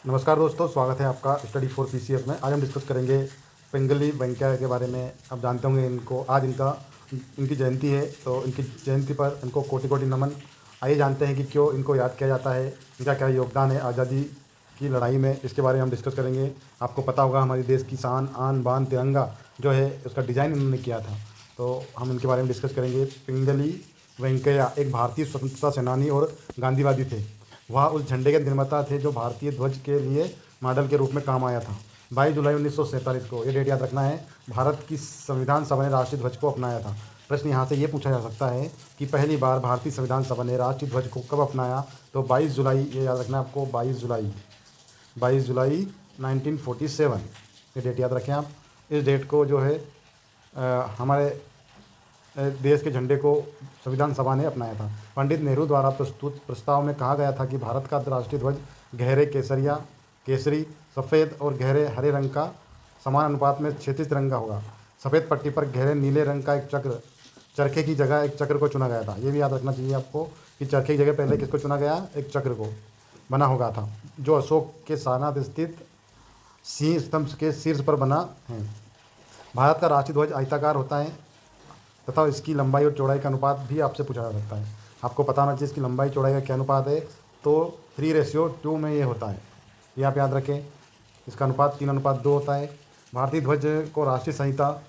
नमस्कार दोस्तों, स्वागत है आपका स्टडी फॉर पीसीएस में। आज हम डिस्कस करेंगे पिंगली वेंकैया के बारे में। आप जानते होंगे इनको, आज इनकी जयंती है, तो इनकी जयंती पर इनको कोटि कोटि नमन। आइए जानते हैं कि क्यों इनको याद किया जाता है, इनका क्या योगदान है आज़ादी की लड़ाई में। इसके बारे में हम डिस्कस करेंगे। आपको पता होगा हमारे देश की शान आन बान तिरंगा जो है उसका डिज़ाइन इन्होंने किया था, तो हम इनके बारे में डिस्कस करेंगे। पिंगली वेंकैया एक भारतीय स्वतंत्रता सेनानी और गांधीवादी थे। वह उस झंडे के निर्माता थे जो भारतीय ध्वज के लिए मॉडल के रूप में काम आया था। 22 जुलाई 1947 को, ये डेट याद रखना है, भारत की संविधान सभा ने राष्ट्रीय ध्वज को अपनाया था। प्रश्न यहाँ से ये पूछा जा सकता है कि पहली बार भारतीय संविधान सभा ने राष्ट्रीय ध्वज को कब अपनाया, तो 22 जुलाई, ये याद रखना है आपको, 22 जुलाई 1947, ये डेट याद रखें आप। इस डेट को जो है हमारे देश के झंडे को संविधान सभा ने अपनाया था। पंडित नेहरू द्वारा प्रस्तुत प्रस्ताव में कहा गया था कि भारत का राष्ट्रीय ध्वज गहरे केसरी, सफ़ेद और गहरे हरे रंग का समान अनुपात में क्षैतिज तिरंगा होगा। सफ़ेद पट्टी पर गहरे नीले रंग का एक चरखे की जगह एक चक्र को चुना गया था। ये भी याद रखना चाहिए आपको कि चरखे की जगह पहले किसको चुना गया, एक चक्र को बना होगा था, जो अशोक के सारनाथ स्थित सिंह स्तंभ के शीर्ष पर बना है। भारत का राष्ट्रीय ध्वज आयताकार होता है तथा इसकी लंबाई और चौड़ाई का अनुपात भी आपसे पूछा जा सकता है। आपको पता होना चाहिए इसकी लंबाई चौड़ाई का क्या अनुपात है, तो 3:2 में ये होता है, ये आप याद रखें। इसका अनुपात 3:2 होता है। भारतीय ध्वज को राष्ट्रीय संहिता,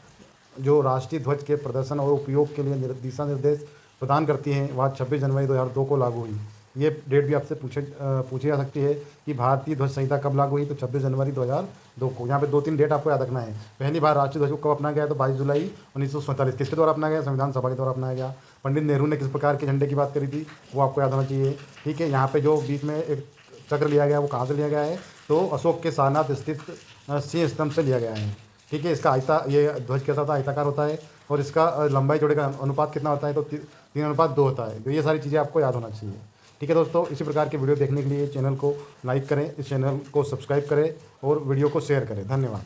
जो राष्ट्रीय ध्वज के प्रदर्शन और उपयोग के लिए दिशा निर्देश प्रदान करती है, वह 26 जनवरी 2002 को लागू हुई। ये डेट भी आपसे पूछी जा सकती है कि भारतीय ध्वज संहिता कब लागू हुई, तो 26 जनवरी 2002 को। यहाँ पे 2-3 डेट आपको याद रखना है। पहली बार राष्ट्रीय ध्वज को कब अपनाया गया, तो 22 जुलाई 1947। किसके द्वारा अपनाया गया, संविधान सभा के द्वारा अपनाया गया। पंडित नेहरू ने किस प्रकार के झंडे की बात करी थी, वो आपको याद होना चाहिए। ठीक है, यहाँ पर जो बीच में एक चक्र लिया गया, वो कहाँ से लिया गया है, तो अशोक के सारनाथ स्थित सिंह स्तंभ से लिया गया है। ठीक है, इसका ये ध्वज कैसा था, आयताकार होता है, और इसका लंबाई चौड़ाई का अनुपात कितना होता है, तो 3:2 होता है। तो ये सारी चीज़ें आपको याद होना चाहिए। ठीक है दोस्तों, इसी प्रकार के वीडियो देखने के लिए चैनल को लाइक करें, इस चैनल को सब्सक्राइब करें और वीडियो को शेयर करें। धन्यवाद।